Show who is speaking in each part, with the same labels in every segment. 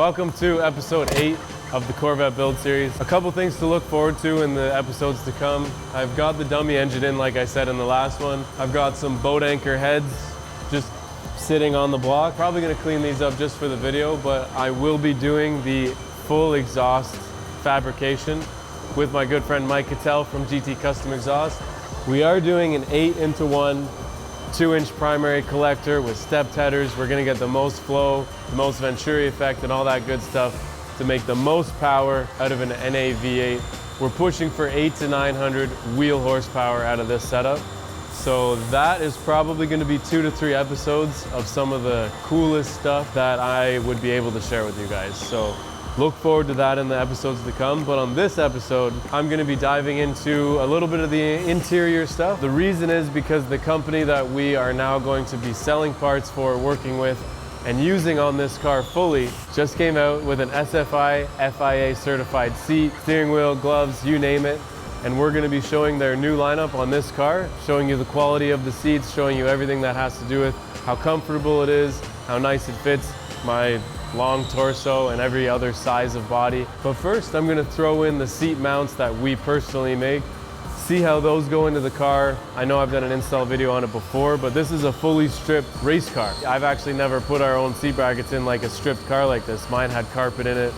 Speaker 1: Welcome to episode 8 of the Corvette build series. A couple things to look forward to in the episodes to come. I've got the dummy engine in, like I said in the last one. I've got some boat anchor heads just sitting on the block. Probably gonna clean these up just for the video, but I will be doing the full exhaust fabrication with my good friend Mike Cattell from GT Custom Exhaust. We are doing an 8-into-1 2-inch primary collector with stepped headers. We're gonna get the most flow, the most Venturi effect, and all that good stuff to make the most power out of an NA V8. We're pushing for 800 to 900 wheel horsepower out of this setup. So that is probably gonna be 2 to 3 episodes of some of the coolest stuff that I would be able to share with you guys. So look forward to that in the episodes to come. But on this episode, I'm gonna be diving into a little bit of the interior stuff. The reason is because the company that we are now going to be selling parts for, working with, and using on this car fully, just came out with an SFI FIA certified seat, steering wheel, gloves, you name it. And we're gonna be showing their new lineup on this car, showing you the quality of the seats, showing you everything that has to do with how comfortable it is, how nice it fits my long torso and every other size of body. But first, I'm gonna throw in the seat mounts that we personally make, see how those go into the car. I know I've done an install video on it before, but this is a fully stripped race car. I've actually never put our own seat brackets in like a stripped car like this. Mine had carpet in it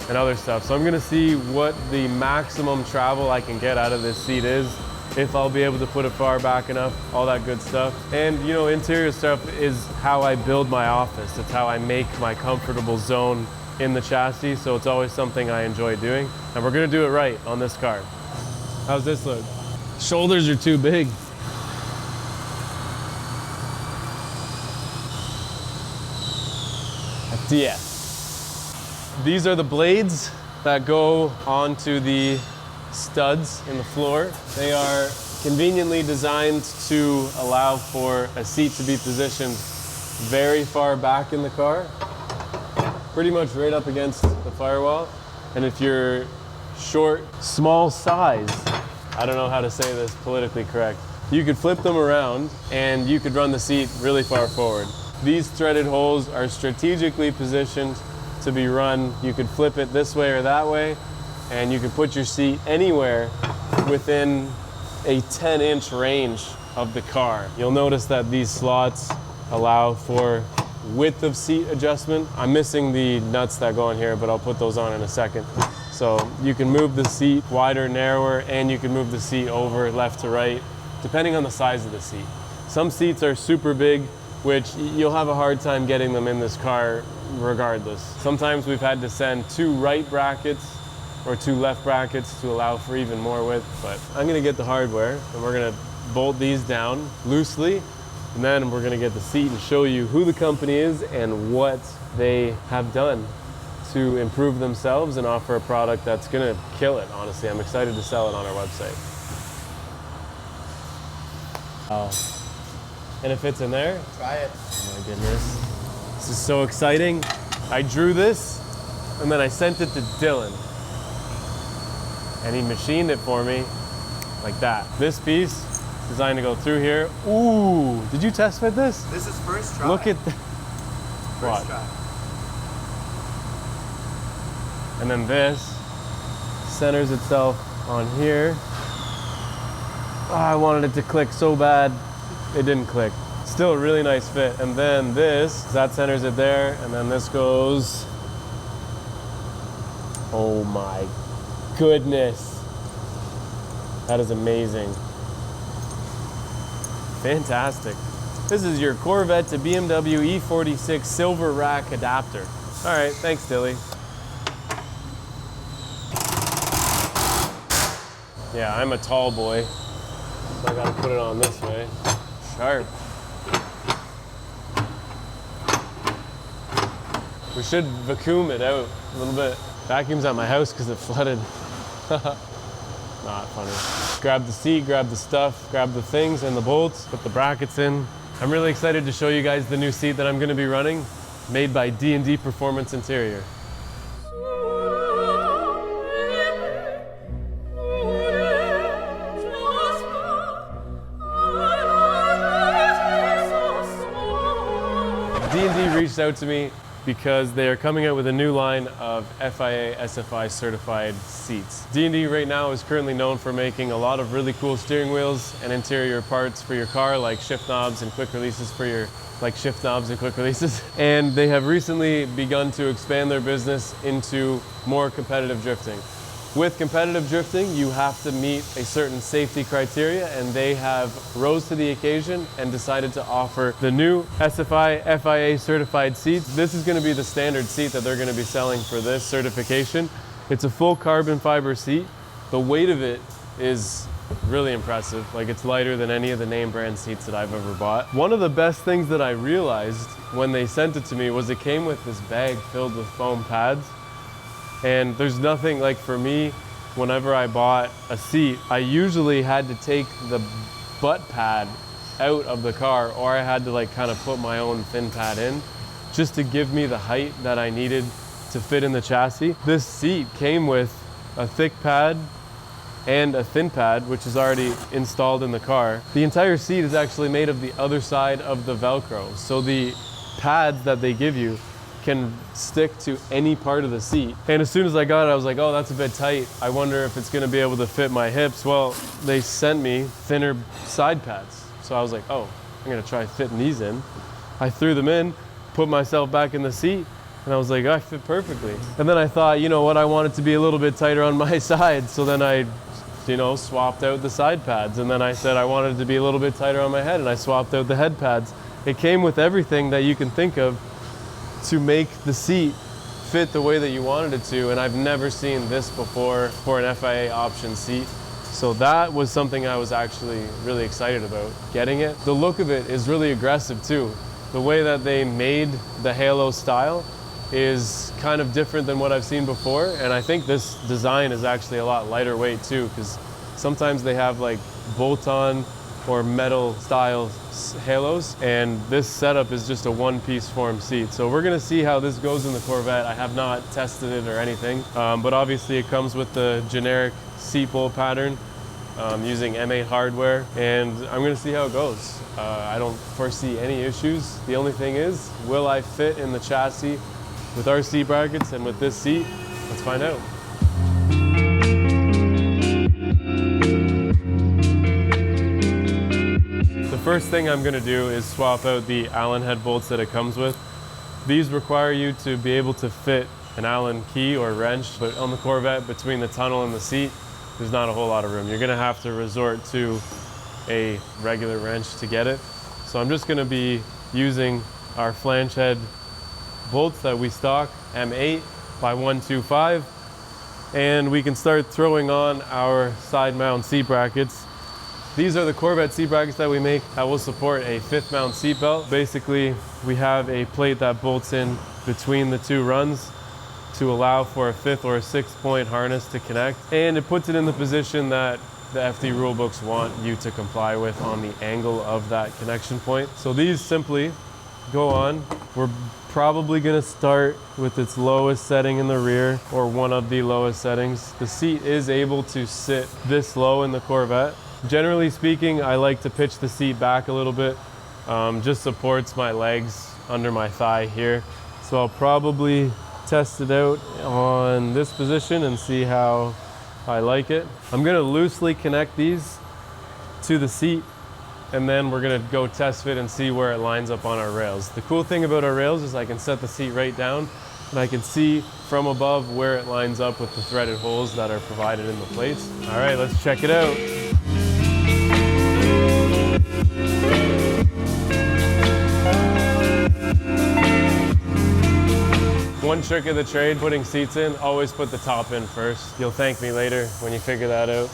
Speaker 1: and other stuff. So I'm gonna see what the maximum travel I can get out of this seat is, if I'll be able to put it far back enough, all that good stuff. And you know, interior stuff is how I build my office. It's how I make my comfortable zone in the chassis. So it's always something I enjoy doing. And we're gonna do it right on this car. How's this look? Shoulders are too big. Yeah. These are the blades that go onto the studs in the floor. They are conveniently designed to allow for a seat to be positioned very far back in the car, pretty much right up against the firewall. And if you're short, small size, I don't know how to say this politically correct, you could flip them around and you could run the seat really far forward. These threaded holes are strategically positioned to be run. You could flip it this way or that way, and you can put your seat anywhere within a 10-inch range of the car. You'll notice that these slots allow for width of seat adjustment. I'm missing the nuts that go on here, but I'll put those on in a second. So you can move the seat wider, narrower, and you can move the seat over left to right, depending on the size of the seat. Some seats are super big, which you'll have a hard time getting them in this car regardless. Sometimes we've had to send 2 right brackets or 2 left brackets to allow for even more width, but I'm gonna get the hardware and we're gonna bolt these down loosely, and then we're gonna get the seat and show you who the company is and what they have done to improve themselves and offer a product that's gonna kill it, honestly. I'm excited to sell it on our website. And it fits in there?
Speaker 2: Try it.
Speaker 1: Oh my goodness. This is so exciting. I drew this and then I sent it to Dylan. And he machined it for me like that. This piece is designed to go through here. Ooh, did you test fit this?
Speaker 2: This is first try.
Speaker 1: Look at that.
Speaker 2: First try.
Speaker 1: And then this centers itself on here. Oh, I wanted it to click so bad. It didn't click. Still a really nice fit. And then this, that centers it there. And then this goes. Oh my goodness. That is amazing. Fantastic. This is your Corvette to BMW E46 silver rack adapter. All right, thanks, Dilly. Yeah, I'm a tall boy, so I gotta put it on this way. Sharp. We should vacuum it out a little bit. Vacuum's at my house because it flooded. Not funny. Grab the seat, grab the stuff, grab the things and the bolts, put the brackets in. I'm really excited to show you guys the new seat that I'm gonna be running, made by D&D Performance Interior. D&D reached out to me because they are coming out with a new line of FIA SFI certified seats. D&D right now is currently known for making a lot of really cool steering wheels and interior parts for your car, like shift knobs and quick releases for your And they have recently begun to expand their business into more competitive drifting. With competitive drifting, you have to meet a certain safety criteria, and they have rose to the occasion and decided to offer the new SFI FIA certified seats. This is going to be the standard seat that they're going to be selling for this certification. It's a full carbon fiber seat. The weight of it is really impressive. Like, it's lighter than any of the name brand seats that I've ever bought. One of the best things that I realized when they sent it to me was it came with this bag filled with foam pads. And there's nothing, like, for me, whenever I bought a seat, I usually had to take the butt pad out of the car, or I had to like kind of put my own thin pad in just to give me the height that I needed to fit in the chassis. This seat came with a thick pad and a thin pad, which is already installed in the car. The entire seat is actually made of the other side of the Velcro. So the pads that they give you can stick to any part of the seat. And as soon as I got it, I was like, oh, that's a bit tight. I wonder if it's gonna be able to fit my hips. Well, they sent me thinner side pads. So I was like, oh, I'm gonna try fitting these in. I threw them in, put myself back in the seat, and I was like, I fit perfectly. And then I thought, you know what, I want it to be a little bit tighter on my side. So then I, swapped out the side pads. And then I said I wanted it to be a little bit tighter on my head, and I swapped out the head pads. It came with everything that you can think of to make the seat fit the way that you wanted it to, and I've never seen this before for an FIA option seat. So that was something I was actually really excited about getting it. The look of it is really aggressive too. The way that they made the Halo style is kind of different than what I've seen before, and I think this design is actually a lot lighter weight too, because sometimes they have like bolt-on or metal style halos, and this setup is just a one-piece form seat. So we're gonna see how this goes in the Corvette. I have not tested it or anything, but obviously it comes with the generic seat bowl pattern using M8 hardware, and I'm gonna see how it goes. I don't foresee any issues. The only thing is, will I fit in the chassis with our seat brackets and with this seat? Let's find out. The first thing I'm going to do is swap out the Allen head bolts that it comes with. These require you to be able to fit an Allen key or wrench, but on the Corvette, between the tunnel and the seat, there's not a whole lot of room. You're going to have to resort to a regular wrench to get it. So I'm just going to be using our flange head bolts that we stock, M8 by 125, and we can start throwing on our side mount seat brackets. These are the Corvette seat brackets that we make that will support a fifth mount seat belt. Basically, we have a plate that bolts in between the two runs to allow for a fifth or a sixth point harness to connect. And it puts it in the position that the FD rulebooks want you to comply with on the angle of that connection point. So these simply go on. We're probably gonna start with its lowest setting in the rear, or one of the lowest settings. The seat is able to sit this low in the Corvette. Generally speaking, I like to pitch the seat back a little bit. Just supports my legs under my thigh here. So I'll probably test it out on this position and see how I like it. I'm gonna loosely connect these to the seat, and then we're gonna go test fit and see where it lines up on our rails. The cool thing about our rails is I can set the seat right down, and I can see from above where it lines up with the threaded holes that are provided in the plates. All right, let's check it out. One trick of the trade, putting seats in, always put the top in first. You'll thank me later when you figure that out.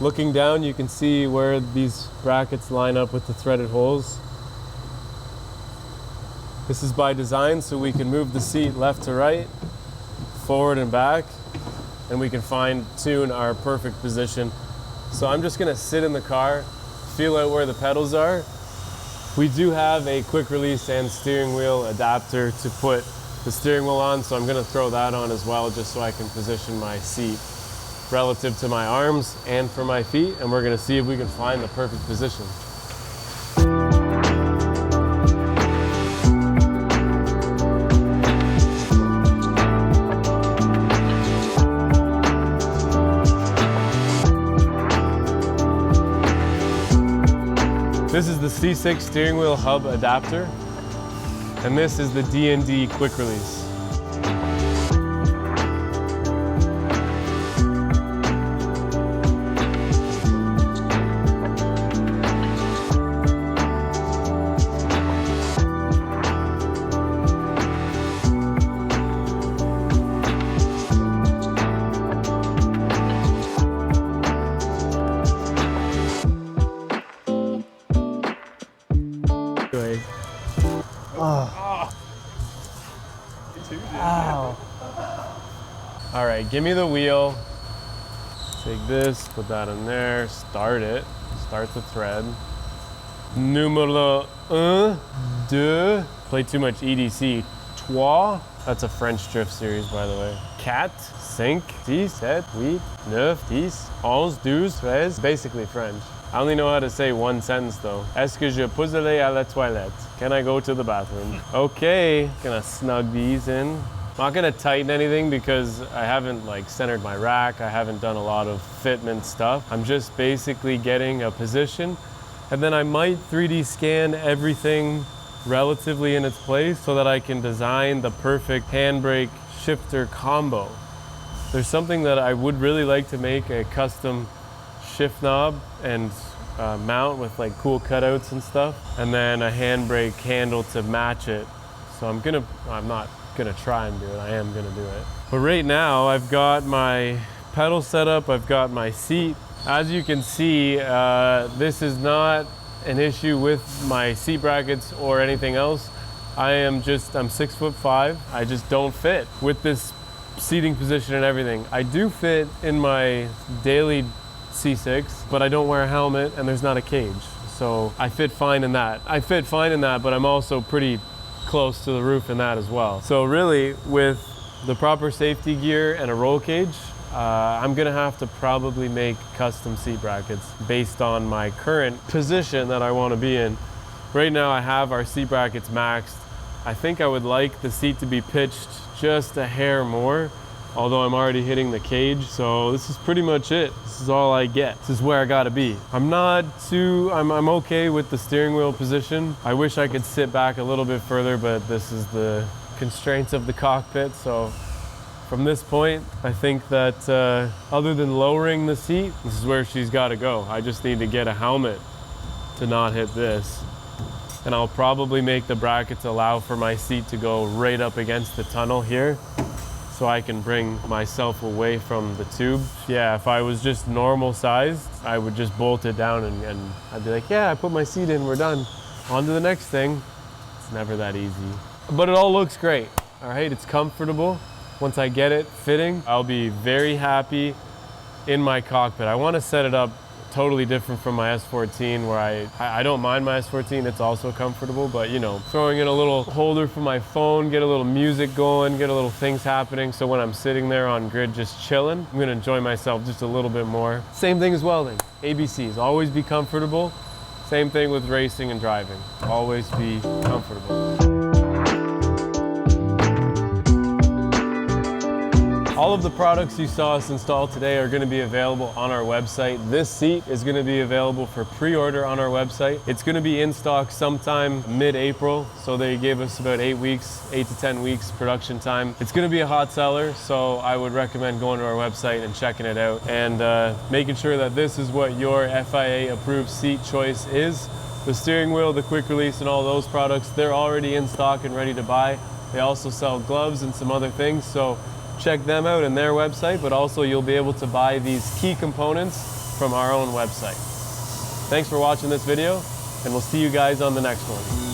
Speaker 1: Looking down, you can see where these brackets line up with the threaded holes. This is by design, so we can move the seat left to right, forward and back, and we can fine tune our perfect position. So I'm just gonna sit in the car, feel out where the pedals are. We do have a quick release and steering wheel adapter to put the steering wheel on, so I'm gonna throw that on as well, just so I can position my seat relative to my arms and for my feet, and we're gonna see if we can find the perfect position. This is the C6 steering wheel hub adapter, and this is the D&D quick release.
Speaker 2: Ow.
Speaker 1: All right, give me the wheel. Take this, put that in there, start it. Start the thread. Numéro 1, 2. Play too much EDC. 3. That's a French drift series, by the way. 4, 5, 6, 7, 8, 9, 10, 11, 12, 13. Basically French. I only know how to say one sentence though. Est-ce que je peux aller à la toilette? Can I go to the bathroom? Okay, gonna snug these in. I'm not gonna tighten anything because I haven't like centered my rack. I haven't done a lot of fitment stuff. I'm just basically getting a position, and then I might 3D scan everything relatively in its place so that I can design the perfect handbrake shifter combo. There's something that I would really like to make, a custom shift knob and mount with like cool cutouts and stuff, and then a handbrake handle to match it. So I'm not gonna try and do it, I am gonna do it. But right now I've got my pedal set up, I've got my seat. As you can see, this is not an issue with my seat brackets or anything else. I'm 6'5". I just don't fit with this seating position and everything. I do fit in my daily C6, but I don't wear a helmet and there's not a cage. So I fit fine in that. But I'm also pretty close to the roof in that as well. So really, with the proper safety gear and a roll cage, I'm gonna have to probably make custom seat brackets based on my current position that I wanna be in. Right now I have our seat brackets maxed. I think I would like the seat to be pitched just a hair more, although I'm already hitting the cage. So this is pretty much it. This is all I get. This is where I gotta be. I'm okay with the steering wheel position. I wish I could sit back a little bit further, but this is the constraints of the cockpit. So from this point, I think that other than lowering the seat, this is where she's gotta go. I just need to get a helmet to not hit this. And I'll probably make the brackets allow for my seat to go right up against the tunnel here, so I can bring myself away from the tube. Yeah, if I was just normal sized, I would just bolt it down and I'd be like, yeah, I put my seat in, we're done. On to the next thing. It's never that easy. But it all looks great, all right? It's comfortable. Once I get it fitting, I'll be very happy in my cockpit. I wanna set it up totally different from my S14, where I don't mind my S14, it's also comfortable, but you know, throwing in a little holder for my phone, get a little music going, get a little things happening, so when I'm sitting there on grid just chilling, I'm gonna enjoy myself just a little bit more. Same thing as welding, ABCs, always be comfortable. Same thing with racing and driving, always be comfortable. All of the products you saw us install today are going to be available on our website. This seat is going to be available for pre-order on our website. It's going to be in stock sometime mid-April, so they gave us about 8 to 10 weeks production time. It's going to be a hot seller, so I would recommend going to our website and checking it out and making sure that this is what your FIA approved seat choice is. The steering wheel, the quick release, and all those products, they're already in stock and ready to buy. They also sell gloves and some other things, so check them out and their website, but also you'll be able to buy these key components from our own website. Thanks for watching this video, and we'll see you guys on the next one.